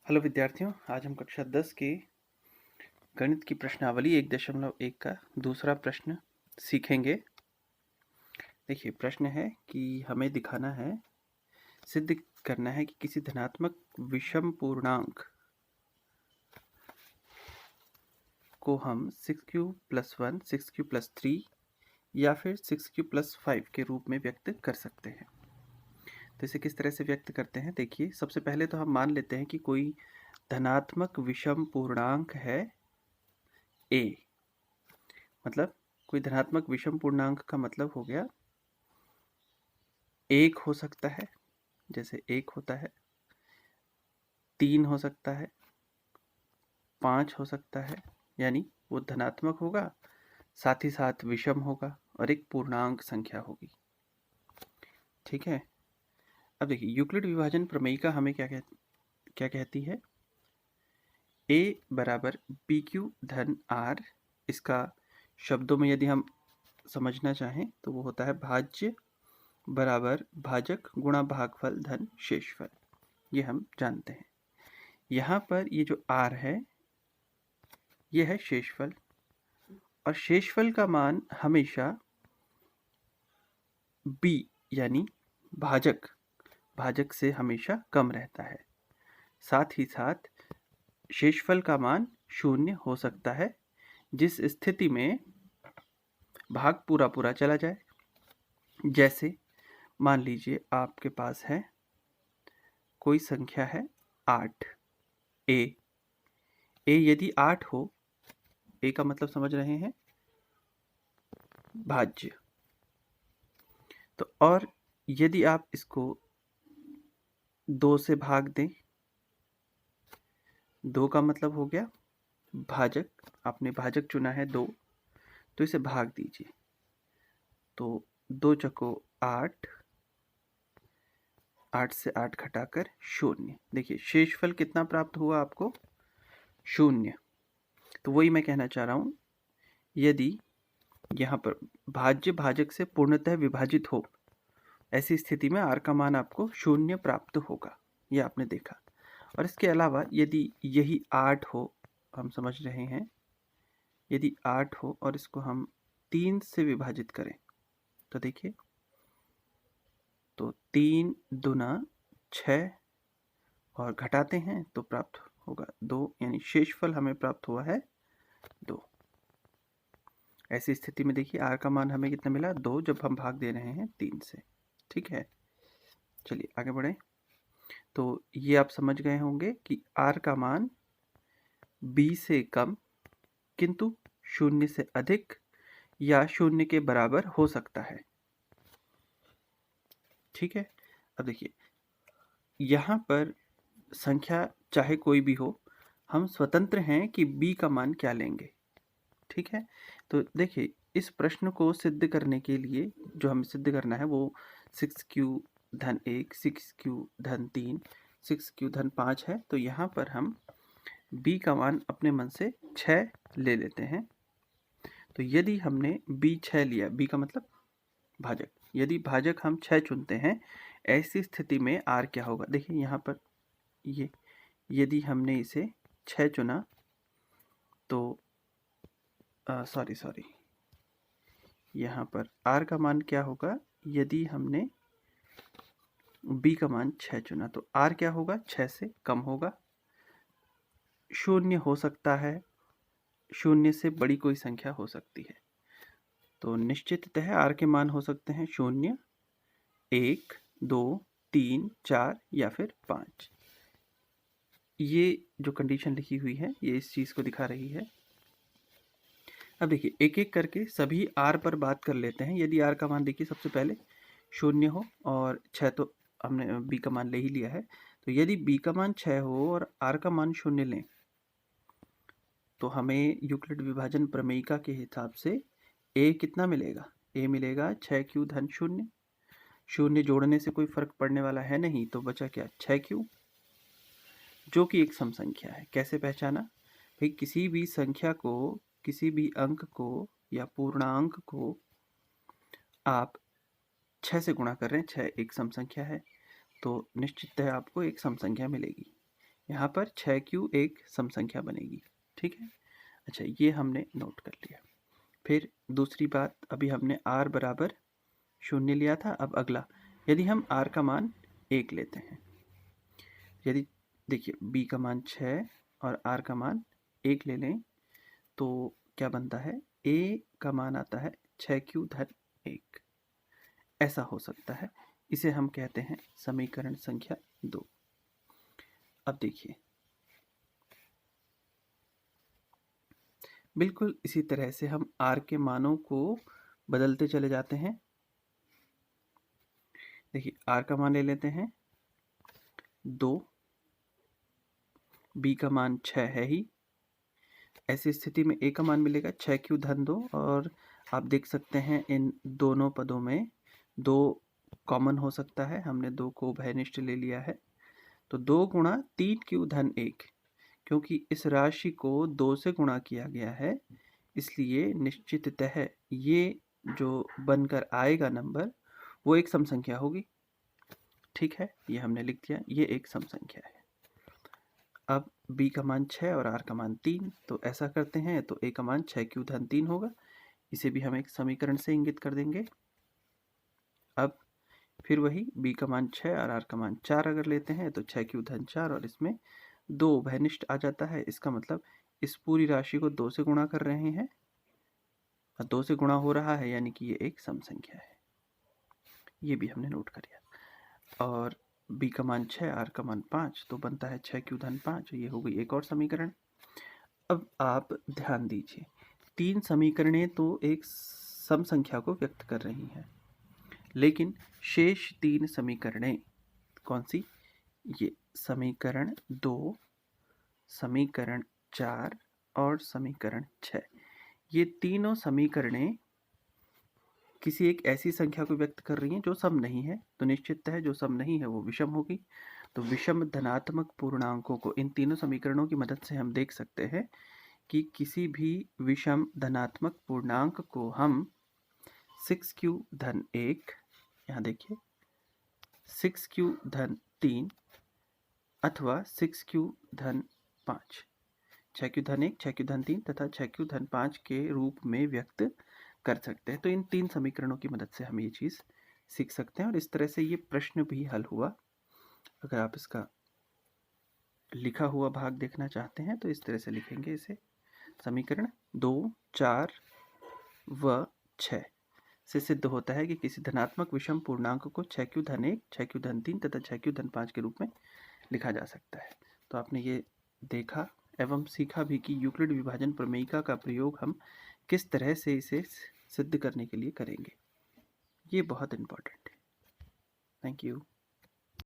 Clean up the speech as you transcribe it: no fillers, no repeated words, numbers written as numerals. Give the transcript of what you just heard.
Hello विद्यार्थियों, आज हम कक्षा 10 की गणित की प्रश्नावली 1.1 का दूसरा प्रश्न सीखेंगे। देखिए, प्रश्न है कि हमें दिखाना है, सिद्ध करना है कि किसी धनात्मक विषम पूर्णांक को हम 6q+1, 6q+3 या फिर 6q+5 के रूप में व्यक्त कर सकते हैं। तो इसे किस तरह से व्यक्त करते हैं? देखिए, सबसे पहले तो हम मान लेते हैं कि कोई धनात्मक विषम पूर्णांक है a। मतलब कोई धनात्मक विषम पूर्णांक का मतलब हो गया 1 हो सकता है, जैसे 1 होता है, 3 हो सकता है, 5 हो सकता है, यानी वो धनात्मक होगा, साथ ही साथ विषम होगा और एक पूर्णांक संख्या होगी। ठीक है। अब देखिए, यूक्लिड विभाजन प्रमेयिका हमें क्या कहती है? a बराबर pq धन r। इसका शब्दों में यदि हम समझना चाहें तो वो होता है भाज्य बराबर भाजक गुणा भागफल धन शेषफल। ये हम जानते हैं। यहाँ पर ये जो r है ये है शेषफल, और शेषफल का मान हमेशा b यानी भाजक से हमेशा कम रहता है। साथ ही साथ शेषफल का मान 0 हो सकता है, जिस स्थिति में भाग पूरा पूरा चला जाए। जैसे मान लीजिए आपके पास है कोई संख्या है 8, a यदि 8 हो, a का मतलब समझ रहे हैं, भाज्य। तो और यदि आप इसको 2 से भाग दें, 2 का मतलब हो गया भाजक, आपने भाजक चुना है 2, तो इसे भाग दीजिए। तो 2 चको 8, 8 से 8 घटाकर 0। देखिए शेषफल कितना प्राप्त हुआ आपको? 0। तो वही मैं कहना चाह रहा हूँ, यदि यहाँ पर भाज्य भाजक से पूर्णतः विभाजित हो, ऐसी स्थिति में r का मान आपको 0 प्राप्त होगा। यह आपने देखा। और इसके अलावा यदि यही 8 हो, हम समझ रहे हैं, यदि 8 हो और इसको हम 3 से विभाजित करें तो देखिए, तो 3 दूना 6 और घटाते हैं तो प्राप्त होगा 2, यानी शेषफल हमें प्राप्त हुआ है 2। ऐसी स्थिति में देखिए r का मान हमें कितना मिला? 2, जब हम भाग दे रहे हैं 3 से। ठीक है, चलिए आगे बढ़ें। तो ये आप समझ गए होंगे कि r का मान b से कम किंतु 0 से अधिक या 0 के बराबर हो सकता है। ठीक है। अब देखिए, यहाँ पर संख्या चाहे कोई भी हो, हम स्वतंत्र हैं कि b का मान क्या लेंगे। ठीक है। तो देखिए, इस प्रश्न को सिद्ध करने के लिए जो हमें सिद्ध करना है वो 6q धन 1, 6q धन 3, 6q धन 5 है। तो यहाँ पर हम b का मान अपने मन से 6 ले लेते हैं। तो यदि हमने b 6 लिया, b का मतलब भाजक, यदि भाजक हम 6 चुनते हैं, ऐसी स्थिति में r क्या होगा? देखिए यहाँ पर ये, यदि हमने इसे 6 चुना तो सॉरी, यहाँ पर r का मान क्या होगा? यदि हमने b का मान 6 चुना तो r क्या होगा? 6 से कम होगा, 0 हो सकता है, 0 से बड़ी कोई संख्या हो सकती है। तो निश्चिततः r के मान हो सकते हैं 0, 1, 2, 3, 4 या फिर 5। ये जो कंडीशन लिखी हुई है ये इस चीज़ को दिखा रही है। अब देखिए, एक एक करके सभी r पर बात कर लेते हैं। यदि r का मान देखिए सबसे पहले 0 हो और 6, तो हमने b का मान ले ही लिया है। तो यदि b का मान 6 हो और r का मान 0 लें तो हमें यूक्लिड विभाजन प्रमेयिका के हिसाब से a कितना मिलेगा? a मिलेगा 6q धन 0। 0 जोड़ने से कोई फर्क पड़ने वाला है नहीं, तो बचा क्या? 6q, जो कि एक सम संख्या है। कैसे पहचाना भाई? किसी भी संख्या को, किसी भी अंक को या पूर्णांक को आप 6 से गुणा कर रहे हैं, 6 एक सम संख्या है, तो निश्चिततः आपको एक सम संख्या मिलेगी। यहाँ पर 6q एक सम संख्या बनेगी। ठीक है, अच्छा ये हमने नोट कर लिया। फिर दूसरी बात, अभी हमने r बराबर 0 लिया था। अब अगला, यदि हम r का मान 1 लेते हैं, यदि देखिए b का मान 6 और r का मान 1 ले लें तो क्या बनता है, a का मान आता है 6q धन 1। ऐसा हो सकता है, इसे हम कहते हैं समीकरण संख्या 2। अब देखिए, बिल्कुल इसी तरह से हम r के मानों को बदलते चले जाते हैं। देखिए r का मान ले लेते हैं 2, b का मान 6 है ही। ऐसी स्थिति में a का मान मिलेगा 6q धन 2, और आप देख सकते हैं इन दोनों पदों में 2 कॉमन हो सकता है, हमने 2 को उभयनिष्ठ ले लिया है। तो 2 गुणा 3q धन 1, क्योंकि इस राशि को 2 से गुणा किया गया है, इसलिए निश्चिततः ये जो बनकर आएगा नंबर वो एक सम संख्या होगी। ठीक है, ये हमने लिख दिया, ये एक सम संख्या है। अब b का मान 6 और r का मान 3, तो ऐसा करते हैं तो a का मान 6q धन 3 होगा। इसे भी हम एक समीकरण से इंगित कर देंगे। अब फिर वही b का मान 6 और r का मान 4 अगर लेते हैं तो 6q धन 4, और इसमें 2 उभयनिष्ठ आ जाता है। इसका मतलब इस पूरी राशि को 2 से गुणा कर रहे हैं, 2 से गुणा हो रहा है, यानी कि ये एक सम संख्या है। ये भी हमने नोट कर लिया। और b का मान 6, r का मान 5, तो बनता है 6q धन 5। ये हो गई एक और समीकरण। अब आप ध्यान दीजिए, 3 समीकरणें तो एक सम संख्या को व्यक्त कर रही हैं, लेकिन शेष 3 समीकरणें कौन सी, ये समीकरण 2, समीकरण 4 और समीकरण 6, ये तीनों समीकरणें किसी एक ऐसी संख्या को व्यक्त कर रही हैं जो सम नहीं है। तो निश्चित है जो सम नहीं है वो विषम होगी। तो विषम धनात्मक पूर्णांकों को इन तीनों समीकरणों की मदद से हम देख सकते हैं कि किसी भी विषम धनात्मक पूर्णांक को हम 6q धन 1, यहाँ देखिए 6q धन 3 अथवा 6q धन 5, 6q धन 1, 6q धन 3 तथा 6q धन 5 के रूप में व्यक्त कर सकते हैं। तो इन 3 समीकरणों की मदद से हम ये चीज़ सीख सकते हैं, और इस तरह से ये प्रश्न भी हल हुआ। अगर आप इसका लिखा हुआ भाग देखना चाहते हैं तो इस तरह से लिखेंगे इसे, समीकरण 2, 4 व 6 से सिद्ध होता है कि किसी धनात्मक विषम पूर्णांक को 6q धन 1, 6q धन 3 तथा 6q धन 5 के रूप में लिखा जा सकता है। तो आपने ये देखा एवं सीखा भी कि यूक्लिड विभाजन प्रमेयिका का प्रयोग हम किस तरह से इसे सिद्ध करने के लिए करेंगे। ये बहुत इम्पोर्टेंट है। Thank you.